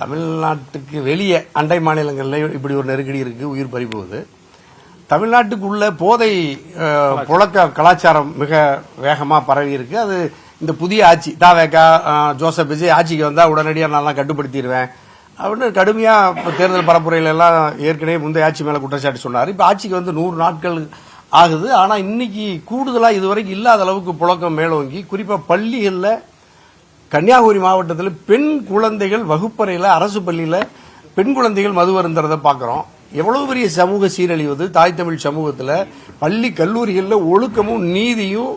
தமிழ்நாட்டுக்கு வெளியே அண்டை மாநிலங்களில் இப்படி ஒரு நெருக்கடி இருக்கு, உயிர் பறிபோகுது. தமிழ்நாட்டுக்குள்ள போதை புழக்க கலாச்சாரம் மிக வேகமாக பரவி இருக்கு. அது இந்த புதிய ஆட்சி தாவேகா ஜோசப் விஜய் ஆட்சிக்கு வந்தால் உடனடியாக நான் கட்டுப்படுத்திடுவேன் அப்படின்னு கடுமையாக தேர்தல் பரப்புரையில எல்லாம் ஏற்கனவே முந்தைய ஆட்சி மேலே குற்றச்சாட்டு சொன்னார். இப்போ ஆட்சிக்கு வந்து 100 நாட்கள் ஆகுது. ஆனால் இன்னைக்கு கூடுதலாக இதுவரைக்கும் இல்லாத அளவுக்கு புழக்கம் மேலோங்கி, குறிப்பாக பள்ளிகளில் கன்னியாகுமரி மாவட்டத்தில் பெண் குழந்தைகள் வகுப்பறையில் அரசு பள்ளியில் பெண் குழந்தைகள் மது அருந்துறதை பார்க்குறோம். எவ்வளவு பெரிய சமூக சீரழிவது தாய் தமிழ் சமூகத்தில். பள்ளி கல்லூரிகளில் ஒழுக்கமும் நீதியும்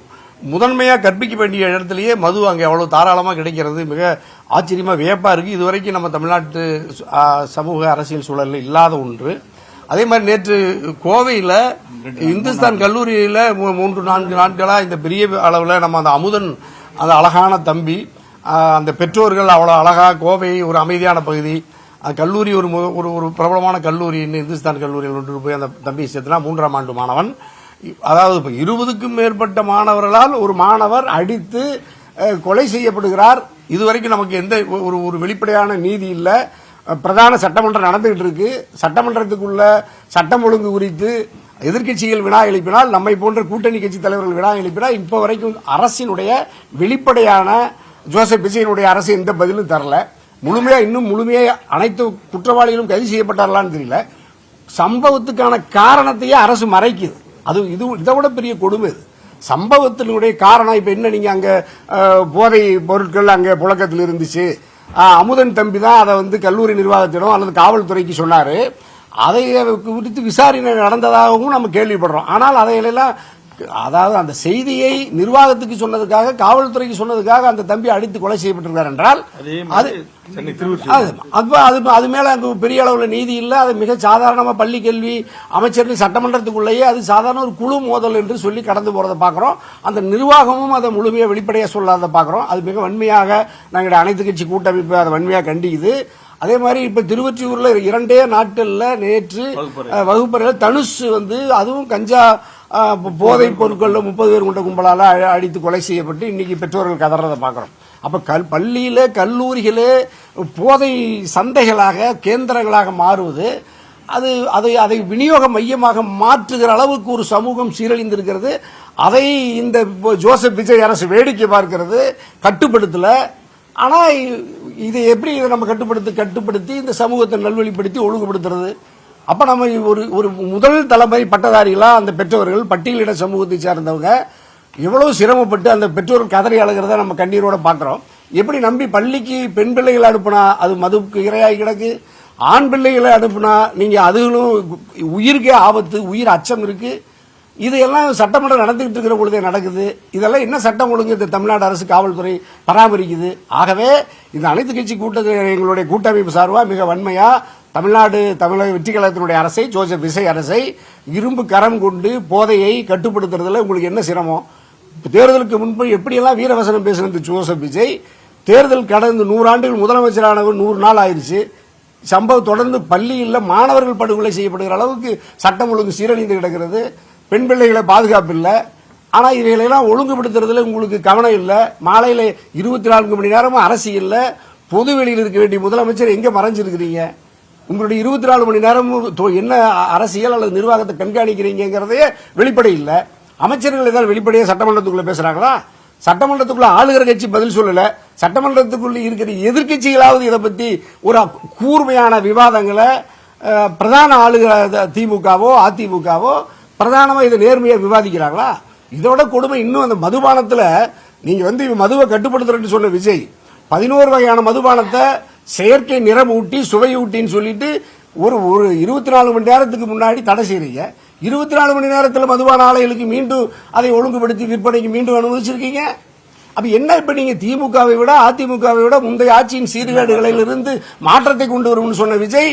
முதன்மையாக கற்பிக்க வேண்டிய இடத்துலயே மது அங்கே எவ்வளவு தாராளமாக கிடைக்கிறது மிக ஆச்சரியமாக வியப்பாக இருக்குது. இதுவரைக்கும் நம்ம தமிழ்நாட்டு சமூக அரசியல் சூழலில் இல்லாத ஒன்று. அதே மாதிரி நேற்று கோவையில் இந்துஸ்தான் கல்லூரியில் 3-4 நாட்களாக இந்த பெரிய அளவில் நம்ம அந்த அமுதன் அந்த அழகான தம்பி, அந்த பெற்றோர்கள் அவ்வளோ அழகாக, கோவை ஒரு அமைதியான பகுதி, அந்த கல்லூரி ஒரு ஒரு பிரபலமான கல்லூரி, இந்துஸ்தான் கல்லூரியில் கொண்டு போய் அந்த தம்பி சேர்த்துனா 3ஆம் ஆண்டு மாணவன். அதாவது இப்போ 20க்கும் மேற்பட்ட மாணவர்களால் ஒரு மாணவர் அடித்து கொலை செய்யப்படுகிறார். இதுவரைக்கும் நமக்கு எந்த ஒரு வெளிப்படையான நீதி இல்லை. பிரதான சட்டமன்றம் நடந்துகிட்டு இருக்கு. சட்டமன்றத்துக்குள்ள சட்டம் ஒழுங்கு குறித்து எதிர்க்கட்சிகள் வினா எழுப்பினால், நம்மை போன்ற கூட்டணி கட்சி தலைவர்கள் வினா எழுப்பினால், இப்ப வரைக்கும் அரசினுடைய வெளிப்படையான ஜோசப் விஜயனுடைய அரசு எந்த பதிலும் தரல. இன்னும் முழுமையா அனைத்து குற்றவாளிகளும் கைது செய்யப்பட்டார்களான்னு தெரியல. சம்பவத்துக்கான காரணத்தையே அரசு மறைக்குது. அது இதை விட பெரிய கொடுமை. இது சம்பவத்தினுடைய காரணம் இப்ப என்ன, நீங்க அங்க போதை பொருட்கள் அங்க புழக்கத்தில் இருந்துச்சு, அமுதன் தம்பி தான் அதை வந்து கல்லூரி நிர்வாகத்திடம் அல்லது காவல்துறைக்கு சொன்னாரு, அதை குறித்து விசாரணை நடந்ததாகவும் நம்ம கேள்விப்படுறோம். ஆனால் அதையெல்லாம், அதாவது அந்த செய்தியை நிர்வாகத்துக்கு சொன்னதுக்காக, காவல்துறைக்கு சொன்னதுக்காக அந்த தம்பி அடித்து கொலை செய்யப்பட்டிருக்கார் என்றால் அது மேல பெரிய அளவுல நீதி இல்லை. அது மிக சாதாரணமா பள்ளி கல்வி அமைச்சர்கள் சட்டமன்றத்துக்குள்ளேயே அது சாதாரண ஒரு குழு மோதல் என்று சொல்லி கடந்து போறதை பாக்குறோம். அந்த நிர்வாகமும் அதை முழுமையா வெளிப்படையா சொல்லாத பாக்குறோம். அது மிக வன்மையாக நாங்கள் அனைத்து கட்சி கூட்டமைப்பு அதை வன்மையாக கண்டிக்குது. அதே மாதிரி இப்ப திருவொற்றியூர்ல 2 நாட்கள்ல நேற்று வகுப்பறையில் தனுஷ் வந்து அதுவும் கஞ்சா போதைப் பொருட்கள் 30 பேர் கொண்ட கும்பலால அடித்து கொலை செய்யப்பட்டு இன்னைக்கு பெற்றோர்கள் கதறதை பார்க்கிறோம். அப்ப பள்ளியில கல்லூரிகளே போதை சந்தைகளாக கேந்திரங்களாக மாறுவது, அதை விநியோக மையமாக மாற்றுகிற அளவுக்கு ஒரு சமூகம் சீரழிந்திருக்கிறது. அதை இந்த ஜோசப் விஜய் அரசு வேடிக்கை பார்க்கிறது, கட்டுப்படுத்தல. ஆனா இதை எப்படி நம்ம கட்டுப்படுத்தி இந்த சமூகத்தை நல்வழிப்படுத்தி ஒழுங்குபடுத்துறது? அப்ப நம்ம ஒரு முதல் தலைமுறை பட்டதாரிகளா அந்த பெற்றோர்கள் பட்டியலிட சமூகத்தை சேர்ந்தவங்க எவ்வளவு சிரமப்பட்டு அந்த பெற்றோர்கள் கதறி அழுகிறத நம்ம கண்ணீரோட பாக்குறோம். எப்படி நம்பி பள்ளிக்கு பெண் பிள்ளைகளை அனுப்புனா அது மதுவுக்கு இரையாகி கிடக்கு, ஆண் பிள்ளைகளை அனுப்புனா நீங்க அதுகளும் உயிருக்கே ஆபத்து, உயிர் அச்சம் இருக்கு. இதெல்லாம் சட்டமன்றம் நடந்துகிட்டு இருக்கிற பொழுதே நடக்குது. இதெல்லாம் என்ன சட்டம் ஒழுங்கு இந்த தமிழ்நாடு அரசு காவல்துறை பராமரிக்குது? ஆகவே இந்த அனைத்து கட்சி எங்களுடைய கூட்டமைப்பு சார்பா மிக வன்மையா தமிழக வெற்றி கழகத்தினுடைய அரசை, ஜோசப் விஜய் அரசை இரும்பு கரம் கொண்டு போதையை கட்டுப்படுத்துறதுல உங்களுக்கு என்ன சிரமம்? தேர்தலுக்கு முன்பு எப்படியெல்லாம் வீரவசனம் பேசுறது ஜோசப் விஜய், தேர்தல் கடந்து 100 ஆண்டுகள் முதலமைச்சரானவர் 100 நாள் ஆயிருச்சு. சம்பவம் தொடர்ந்து பள்ளியில் மாணவர்கள் படுகொலை செய்யப்படுகிற அளவுக்கு சட்டம் ஒழுங்கு சீரழிந்து கிடக்கிறது. பெண் பிள்ளைகளை பாதுகாப்பு இல்லை. ஆனா இவைகளெல்லாம் ஒழுங்குபடுத்துறதுல உங்களுக்கு கவனம் இல்லை. மாலையில 24 மணி நேரமும் அரசியல்ல பொது வெளியில் இருக்க வேண்டிய முதலமைச்சர் எங்க மறைஞ்சிருக்கிறீங்க? உங்களுடைய 24 மணி நேரமும் என்ன அரசியல் அல்லது நிர்வாகத்தை கண்காணிக்கிறீங்கிறதே வெளிப்படை இல்லை. அமைச்சர்கள் ஏதாவது வெளிப்படையா சட்டமன்றத்துக்குள்ள பேசுறாங்களா? சட்டமன்றத்துக்குள்ள ஆளுகிற கட்சி பதில் சொல்லல. சட்டமன்றத்துக்குள்ள இருக்கிற எதிர்கட்சிகளாவது இதை பத்தி ஒரு கூர்மையான விவாதங்களை பிரதான ஆளுகிற திமுகவோ அதிமுகவோ பிரதானமா இதை நேர்மையா விவாதிக்கிறாங்களா? இதோட கொடுமை இன்னும் அந்த மதுபானத்துல நீங்க வந்து மதுவை கட்டுப்படுத்துறேன்னு சொன்ன விஜய் 11 வகையான மதுபானத்தை செயற்கை நிறம் ஊட்டி சுவை ஊட்டின்னு சொல்லிட்டு ஒரு 24 மணி நேரத்துக்கு முன்னாடி தடை செய்றீங்க. 24 மணி நேரத்தில் மதுபான ஆலைகளுக்கு மீண்டும் அதை ஒழுங்குபடுத்தி விற்பனைக்கு மீண்டும் அனுமதிச்சிருக்கீங்க. அப்ப என்ன, இப்ப நீங்க திமுகவை விட அதிமுகவை விட முந்தைய ஆட்சியின் சீர்கேடுகளில் இருந்து மாற்றத்தை கொண்டு வரும்னு சொன்ன விஜய்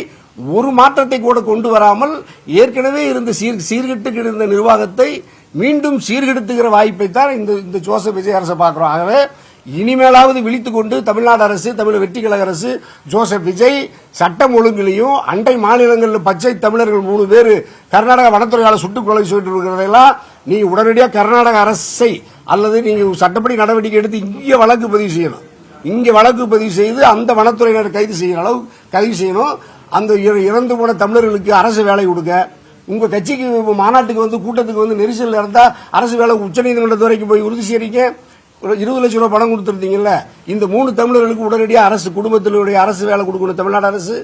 ஒரு மாற்றத்தை கூட கொண்டு வராமல் ஏற்கனவே இருந்த சீர்கெட்டு கிடந்த நிர்வாகத்தை மீண்டும் சீர்கெடுத்துகிற வாய்ப்பை தான் இந்த ஜோசப் விஜய் அரசை பார்க்கிறோம். ஆகவே இனிமேலாவது விழித்துக் கொண்டு தமிழ்நாடு அரசு, தமிழக வெற்றி கழக அரசு, ஜோசப் விஜய் சட்டம் ஒழுங்கிலையும் அண்டை மாநிலங்களில் பச்சை தமிழர்கள் 3 பேர் கர்நாடக வனத்துறையால் சுட்டுக் கொலை செய்து இருக்கிறதெல்லாம் நீங்க உடனடியாக கர்நாடக அரசை அல்லது நீங்க சட்டப்படி நடவடிக்கை எடுத்து இங்கே வழக்கு பதிவு செய்யணும். இங்க வழக்கு பதிவு செய்து அந்த வனத்துறையினர் கைது செய்யற அளவு கைது செய்யணும். அந்த இறந்து போன தமிழர்களுக்கு அரசு வேலை கொடுக்க, உங்க கட்சிக்கு மாநாட்டுக்கு வந்து கூட்டத்துக்கு வந்து நெரிசல் இருந்தா அரசு வேலை உச்சநீதிமன்றத்து வரைக்கும் போய் உறுதி செய்றீங்க. 20 லட்சம் ரூபாய் பணம் கொடுத்திருந்தீங்கல்ல, இந்த 3 தமிழர்களுக்கு உடனடியாக அரசு குடும்பத்தினுடைய அரசு வேலை கொடுக்கணும். தமிழ்நாடு அரசு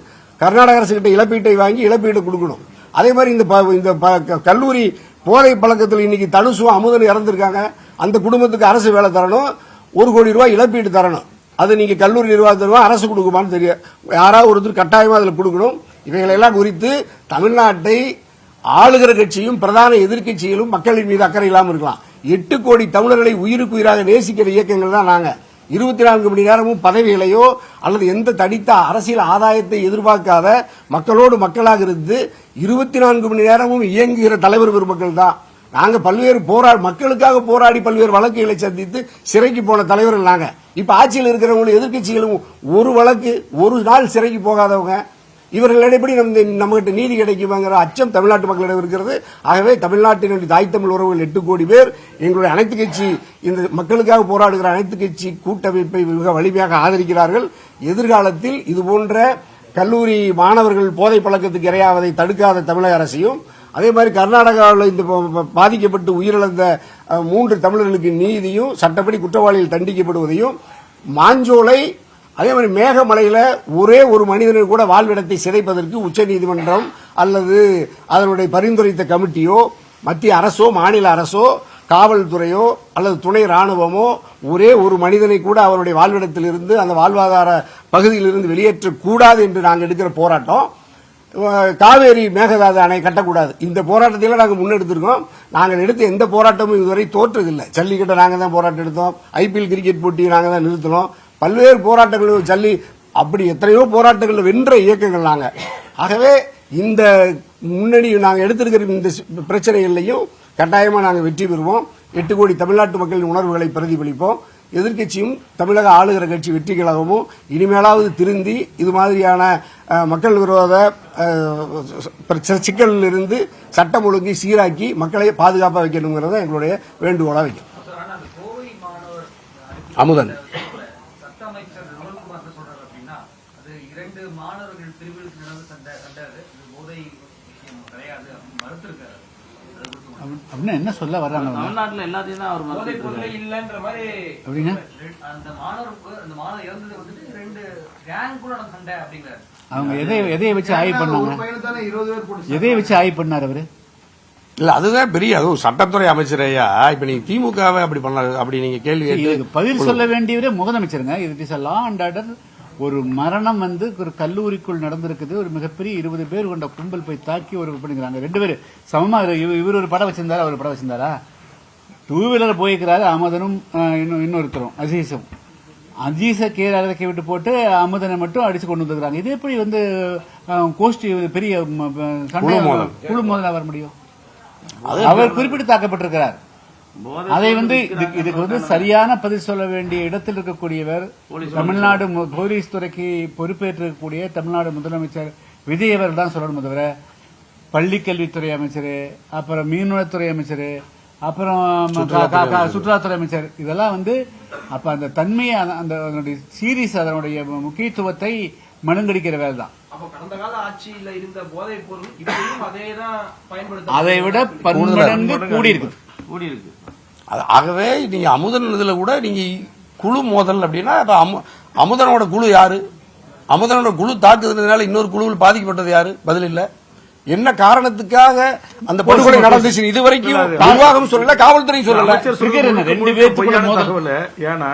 கர்நாடக அரசு கிட்ட இழப்பீட்டை வாங்கி இழப்பீடு கொடுக்கணும். அதே மாதிரி இந்த கல்லூரி போதை பழக்கத்தில் இன்னைக்கு தனுசும் அமுதன் இறந்திருக்காங்க. அந்த குடும்பத்துக்கு அரசு வேலை தரணும், 1 கோடி ரூபாய் இழப்பீடு தரணும். அது நீங்க கல்லூரி நிர்வாகத்திற்கு அரசு கொடுக்குமான்னு தெரியும். யாராவது ஒருத்தர் கட்டாயமா அதில் கொடுக்கணும். இவைகளெல்லாம் குறித்து தமிழ்நாட்டை ஆளுகிற கட்சியும் பிரதான எதிர்க்கட்சிகளும் மக்களின் மீது அக்கறை இல்லாமல் இருக்கலாம். 8 கோடி தமிழர்களை உயிருக்கு உயிராக நேசிக்கிற இயக்கங்கள் தான் நாங்க. 24 மணி நேரமும் பதவிகளையோ அல்லது எந்த தடித்த அரசியல் ஆதாயத்தை எதிர்பார்க்காத மக்களோடு மக்களாக இருந்து 24 மணி நேரமும் இயங்குகிற தலைவர் பெருமக்கள் தான் நாங்க. பல்வேறு மக்களுக்காக போராடி பல்வேறு வழக்குகளை சந்தித்து சிறைக்கு போன தலைவர்கள் நாங்க. இப்ப ஆட்சியில் இருக்கிறவங்களும் எதிர்க்கட்சிகளும் ஒரு வழக்கு ஒரு நாள் சிறைக்கு போகாதவங்க. இவர்கள் எப்படி நம்மகிட்ட நீதி கிடைக்குமாங்கிற அச்சம் தமிழ்நாட்டு மக்களிடம் இருக்கிறது. ஆகவே தமிழ்நாட்டினுடைய தாய் தமிழ் உறவுகள் 8 கோடி பேர் எங்களுடைய அனைத்து கட்சி இந்த மக்களுக்காக போராடுகிற அனைத்து கட்சி கூட்டமைப்பை மிக வலிமையாக ஆதரிக்கிறார்கள். எதிர்காலத்தில் இதுபோன்ற கல்லூரி மாணவர்கள் போதை பழக்கத்துக்கு இரையாவதை தடுக்காத தமிழக அரசையும், அதே மாதிரி கர்நாடகாவில் இந்த பாதிக்கப்பட்டு உயிரிழந்த 3 தமிழர்களுக்கு நீதியும் சட்டப்படி குற்றவாளிகள் தண்டிக்கப்படுவதையும், மாஞ்சோலை அதே மாதிரி மேகமலையில ஒரே ஒரு மனிதனுக்கு கூட வாழ்விடத்தை சிதைப்பதற்கு உச்சநீதிமன்றம் அல்லது அதனுடைய பரிந்துரைத்த கமிட்டியோ மத்திய அரசோ மாநில அரசோ காவல்துறையோ அல்லது துணை ராணுவமோ ஒரே ஒரு மனிதனை கூட அவருடைய வாழ்விடத்திலிருந்து அந்த வாழ்வாதார பகுதியிலிருந்து வெளியேற்றக்கூடாது என்று நாங்கள் எடுக்கிற போராட்டம். காவேரி மேகதாது அணை கட்டக்கூடாது. இந்த போராட்டத்தில் நாங்கள் முன்னெடுத்திருக்கோம். நாங்கள் எடுத்த எந்த போராட்டமும் இதுவரை தோற்றதில்லை. ஜல்லிக்கட்டை நாங்கள் தான் போராட்டம் எடுத்தோம். IPL கிரிக்கெட் போட்டியை நாங்கள் தான் நிறுத்தினோம். பல்வேறு போராட்டங்கள் ஜல்லி அப்படி எத்தனையோ போராட்டங்கள் வென்ற இயக்கங்கள் நாங்க. ஆகவே இந்த முன்னணி நாங்கள் எடுத்திருக்கிற இந்த பிரச்சனைகளையும் கட்டாயமா நாங்கள் வெற்றி பெறுவோம். 8 கோடி தமிழ்நாட்டு மக்களின் உணர்வுகளை பிரதிபலிப்போம். எதிர்க்கட்சியும் தமிழக ஆளுகிற கட்சி வெற்றி கழகமும் இனிமேலாவது திருந்தி இது மாதிரியான மக்கள் விரோத சிக்கலில் இருந்து சட்டம் ஒழுங்கை சீராக்கி மக்களை பாதுகாப்பாக வைக்கணுங்கிறத எங்களுடைய வேண்டுகோளா வைக்கும். அமுதன் அப்படின்னா என்ன சொல்ல வர்றாங்க? தமிழ்நாட்டில் எல்லாத்தையும் தான் அவர் இல்லன்ற மாதிரி அப்படின்னா அந்த மாணவர் இறந்தது வந்துட்டு 2 கேங் கூட சண்டை அப்படிங்கிறாரு. அவங்க எதை வச்சு ஆய்வு பண்ணாங்க? எதை வச்சு ஆய்வு பண்ணார் அவரு? இல்ல அதுதான் பெரிய சட்டத்துறை அமைச்சரையா இப்ப நீங்க திமுகவை அப்படி பண்ண அப்படி நீங்க கேள்வி பதில் சொல்ல வேண்டியவரே முதலமைச்சருங்க. இது இஸ் லா அண்ட் ஆர்டர். ஒரு மரணம் ஒரு கல்லூரிக்குள் நடந்திருக்குது. ஒரு மிகப்பெரிய 20 பேர் கொண்ட கும்பல் போய் தாக்கி ஒரு பண்ணிக்கிறாங்க. 2 பேர் சமமா. இவர் ஒரு படம் வச்சிருந்தாரா, அவர் படம் வச்சிருந்தாரா? 2 வீலர் போய்க்கிறாரு அமுதனும் இன்னொருத்தரும் அசீஸும். அஜீஸை கீழே விட்டு போட்டு அமுதனை மட்டும் அடிச்சு கொண்டு வந்துக்கிறாங்க. இது எப்படி கோஷ்டி பெரிய சண்டை குழு மோதலா வர முடியும்? அவர் குறிப்பிட்டு தாக்கப்பட்டிருக்கிறார். அதை இதுக்கு சரியான பதில் சொல்ல வேண்டிய இடத்தில் இருக்கக்கூடியவர் தமிழ்நாடு போலீஸ் துறைக்கு பொறுப்பேற்றிருக்கக்கூடிய தமிழ்நாடு முதலமைச்சர் விஜய் அவர்கள் தான் சொல்லணும். தவிர பள்ளிக்கல்வித்துறை அமைச்சர், அப்புறம் மீன்வளத்துறை அமைச்சர், அப்புறம் சுற்றுலாத்துறை அமைச்சர், இதெல்லாம் அப்ப அந்த தன்மையை அந்த சீரியஸ் அதனுடைய முக்கியத்துவத்தை மழுங்கடிக்கிற வேலை தான். கடந்த கால ஆட்சியில் இருந்த போதைப் பொருள் இப்பயும் அதேதான் பயன்படுத்த அதை விட 10 மடங்கு கூடியிருக்கு. ஆகவே நீங்க அமுதன் இதுல கூட நீங்க குழு மோதல் அப்படின்னா அமுதனோட குழு யாரு? அமுதனோட குழு தாக்குதலினால இன்னொரு குழுவில் பாதிக்கப்பட்டது யாரு? பதில் இல்ல. என்ன காரணத்துக்காக அந்த படுகொலை நடந்துச்சு இதுவரைக்கும் நிர்வாகம் சொல்லல, காவல்துறை சொல்லல. 2 பேர் ஏன்னா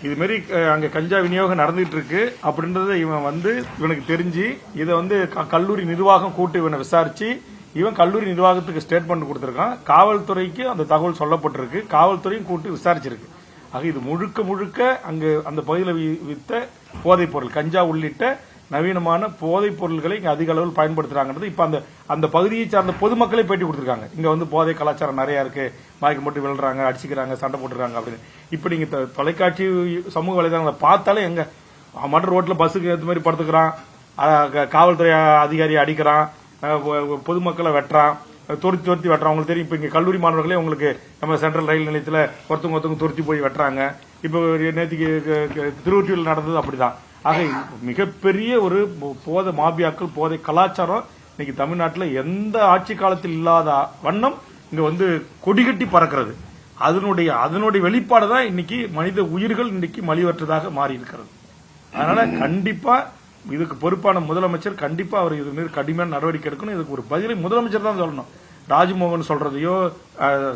இது மாதிரி அங்க கஞ்சா விநியோகம் நடந்துட்டு இருக்கு அப்படின்றத இவன் இவனுக்கு தெரிஞ்சு இதை கல்லூரி நிர்வாகம் கூட்டு இவனை விசாரிச்சு இவன் கல்லூரி நிர்வாகத்துக்கு ஸ்டேட்மெண்ட் கொடுத்திருக்கான். காவல்துறைக்கு அந்த தகவல் சொல்லப்பட்டிருக்கு. காவல்துறையும் கூட்டு விசாரிச்சிருக்கு. ஆக இது முழுக்க முழுக்க அங்கு அந்த பகுதியில் வித்த போதைப் பொருள் கஞ்சா உள்ளிட்ட நவீனமான போதைப் பொருள்களை இங்க அதிக அளவில் பயன்படுத்துறாங்கிறது இப்ப அந்த பகுதியை சார்ந்த பொதுமக்களே பேட்டி கொடுத்திருக்காங்க. இங்க போதை கலாச்சாரம் நிறைய இருக்கு, மயக்கம் போட்டு விழுறாங்க, அடிச்சுக்கிறாங்க, சண்டை போட்டுறாங்க அப்படின்னு. இப்ப நீங்க தொலைக்காட்சி சமூக வலைதளங்களை பார்த்தாலே எங்க மற்ற ரோட்ல பஸ்ஸுக்கு ஏற்ற மாதிரி படுத்துக்கிறான், காவல்துறை அதிகாரி அடிக்கிறான், பொதுமக்களை வெட்டுறான், துரத்தி வெட்டுறான். உங்களுக்கு தெரியும் இப்ப இங்க கல்லூரி மாணவர்களே உங்களுக்கு நம்ம சென்ட்ரல் ரயில் நிலையத்தில் ஒருத்தவங்க துரத்தி போய் வெட்டுறாங்க. இப்போ நேற்றுக்கு திருவொற்றியூரில் நடந்தது அப்படிதான். ஆக மிகப்பெரிய ஒரு போதை மாபியாக்கள், போதை கலாச்சாரம் இன்னைக்கு தமிழ்நாட்டில் எந்த ஆட்சி காலத்தில் இல்லாத வண்ணம் இங்க வந்து கொடிகட்டி பறக்கிறது. அதனுடைய வெளிப்பாடு தான் இன்னைக்கு மனித உயிர்கள் இன்னைக்கு மலிவற்றதாக மாறி இருக்கிறது. அதனால கண்டிப்பா இதுக்கு பொறுப்பான முதலமைச்சர் கண்டிப்பா அவர் இது மீது கடுமையான நடவடிக்கை எடுக்கணும். இதுக்கு ஒரு பதிலை முதலமைச்சர் தான் சொல்லணும். ராஜ்மோகன் சொல்றதையோ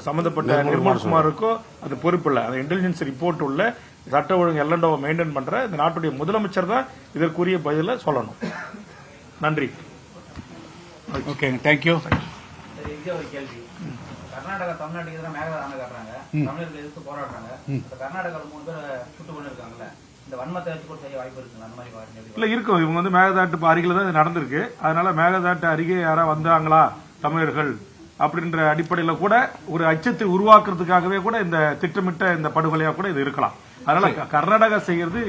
சம்பந்தப்பட்ட நிர்மல்குமாருக்கோ அது பொறுப்பு இல்லை. அந்த இன்டெலிஜென்ஸ் ரிப்போர்ட் உள்ள சட்ட ஒழுங்கு எல்லண்டோவை மெயின்டைன் பண்ற இந்த நாட்டுடைய முதலமைச்சர் தான் இதற்குரிய பதில சொல்லணும். நன்றி. Okay, thank you. ஒரு கேள்வி. கர்நாடகா தமிழ்நாட்டுக்கு எதிராக மேகதாது காட்டுறாங்க, தமிழர்கள் எதிர்த்து போராடுறாங்க. கர்நாடகாவில் 3 பேர் சுட்டு கொண்டு இருக்காங்கல்ல, இந்த வன்மத்தை வச்சு கூட செய்ய வாய்ப்பு இருக்குங்க? அந்த மாதிரி இல்ல இருக்கும். இவங்க வந்து மேகதாட்டு அருகில தான் இது நடந்திருக்கு. அதனால மேகதாட்டு அருகே யாரா வந்தாங்களா தமிழர்கள் அப்படின்ற அடிப்படையில் கூட ஒரு அச்சத்தை உருவாக்குறதுக்காகவே கூட இந்த திட்டமிட்ட இந்த படுகொலையா கூட இது இருக்கலாம். அதனால கர்நாடகா செய்யறது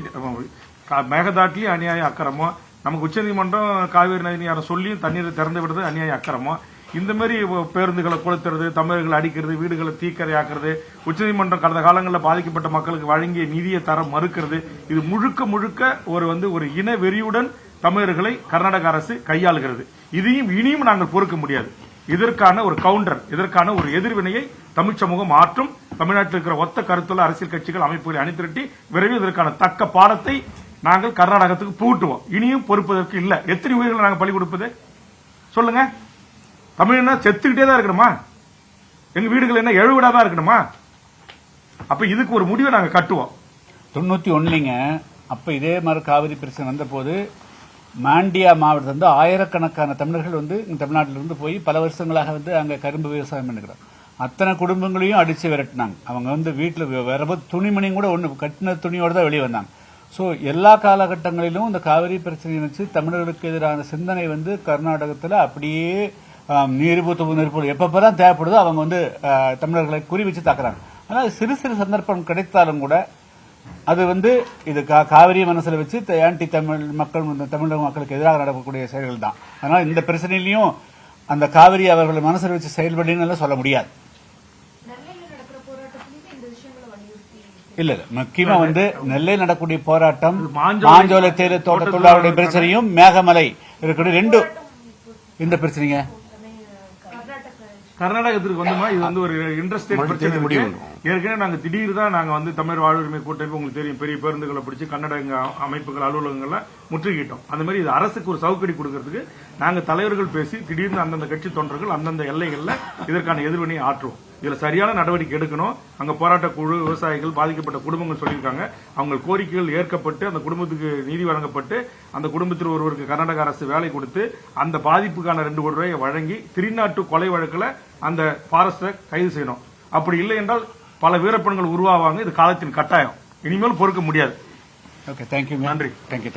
மேகதாட்டிலையும் அநியாய அக்கிரமம், நமக்கு உச்சநீதிமன்றம் காவிரி நதிநீரை சொல்லியும் தண்ணீரை திறந்து விடுறது அநியாய அக்கிரமம். இந்த மாதிரி பேருந்துகளை கொளுத்துறது, தமிழர்களை அடிக்கிறது, வீடுகளை தீக்கரையாக்குறது, உச்சநீதிமன்றம் கடந்த காலங்களில் பாதிக்கப்பட்ட மக்களுக்கு வழங்கிய நிதியை தர மறுக்கிறது, இது முழுக்க முழுக்க ஒரு இன வெறியுடன் தமிழர்களை கர்நாடக அரசு கையாளுகிறது. இனியும் நாங்கள் பொறுக்க முடியாது. இதற்கான ஒரு கவுண்டர், இதற்கான ஒரு எதிர்வினையை தமிழ் சமூகம் ஆற்றும். தமிழ்நாட்டில் இருக்கிற ஒத்த கருத்துள்ள அரசியல் கட்சிகள், அமைப்புகளை அணிதிரட்டி விரைவில் இதற்கான தக்க பாடத்தை நாங்கள் கர்நாடகத்துக்கு புகட்டுவோம். இனியும் பொறுப்பதற்கு இல்ல. எத்தனை உயிர்களை நாங்கள் பலி கொடுப்பது சொல்லுங்க? தமிழ்னா செத்துக்கிட்டே தான் இருக்கணுமா? எங்க வீடுகள் என்ன எழுவிடாதான் இருக்கணுமா? அப்ப இதுக்கு ஒரு முடிவை நாங்க கட்டுவோம். 91ங்க அப்ப இதே மாதிரி காவிரி பிரச்சனை வந்த போது மாண்டியா மாவட்டத்தில் வந்து ஆயிரக்கணக்கான தமிழர்கள் வந்து தமிழ்நாட்டிலிருந்து போய் பல வருஷங்களாக வந்து அங்க கரும்பு விவசாயம் பண்ணுகிறாங்க. அத்தனை குடும்பங்களையும் அடிச்சு விரட்டினாங்க. அவங்க வந்து வீட்டில் வரபோது துணிமணியும் கூட ஒன்று கட்டின துணியோட தான் வெளியே வந்தாங்க. ஸோ எல்லா காலகட்டங்களிலும் இந்த காவிரி பிரச்சனையை வச்சு தமிழர்களுக்கு எதிரான சிந்தனை வந்து கர்நாடகத்தில் அப்படியே நீர்பூத்து எப்பப்பெல்லாம் தேவைப்படுதோ அவங்க வந்து தமிழர்களை குறி வச்சு தாக்குறாங்க. ஆனால் சிறு சிறு சந்தர்ப்பம் கிடைத்தாலும் கூட அது வந்து இது காவிரி மனசுல வச்சு ஆன்டி தமிழ் மக்கள், தமிழக மக்களுக்கு எதிராக நடக்கக்கூடிய செயல்கள் தான். அதனால இந்த பிரச்சனையிலையும் அந்த காவிரி அவர்கள் மனசுல வச்சு செயல்படுன்னு சொல்ல முடியாது. இல்ல முக்கியமா வந்து நெல்லையில் நடக்கக்கூடிய போராட்டம், மாஞ்சோலை தேயிலை தோட்ட தொழிலாளருடைய பிரச்சனையும் மேகமலை இருக்கக்கூடிய ரெண்டு இந்த பிரச்சனைங்க கர்நாடகத்திற்கு வந்துமா இது வந்து ஒரு இன்ட்ரெஸ்டட் பிரச்சனை. ஏற்கனவே நாங்க திடீர் தான் நாங்க வந்து தமிழ் வாழ்வுரிமை கூட்டமைப்பு, உங்களுக்கு தெரியும், பெரிய பேருந்துகளை பிடிச்சி கன்னட அமைப்புகள் அலுவலகங்கள்ல முற்றுகிட்டோம். அந்த மாதிரி இது அரசுக்கு ஒரு சவுக்கடி கொடுக்கறதுக்கு நாங்க தலைவர்கள் பேசி திடீர்னு அந்தந்த கட்சி தொண்டர்கள் அந்தந்த எல்லைகள்ல இதற்கான எதிர்வினை ஆற்றுவோம். இதுல சரியான நடவடிக்கை எடுக்கணும். அங்க போராட்ட குழு, விவசாயிகள், பாதிக்கப்பட்ட குடும்பங்கள் சொல்லியிருக்காங்க. அவங்க கோரிக்கைகள் ஏற்கப்பட்டு அந்த குடும்பத்துக்கு நீதி வழங்கப்பட்டு அந்த குடும்பத்தில் ஒருவருக்கு கர்நாடக அரசு வேலை கொடுத்து அந்த பாதிப்புக்கான 2 கோடி ரூபாயை வழங்கி திரிநாட்டு கொலை வழக்கில் அந்த பாரஸ்டரை கைது செய்யணும். அப்படி இல்லை என்றால் பல வீரப்பெண்கள் உருவாவாங்க. இது காலத்தின் கட்டாயம். இனிமேல் பொறுக்க முடியாது. Okay, thank you. நன்றி. தேங்க்யூ.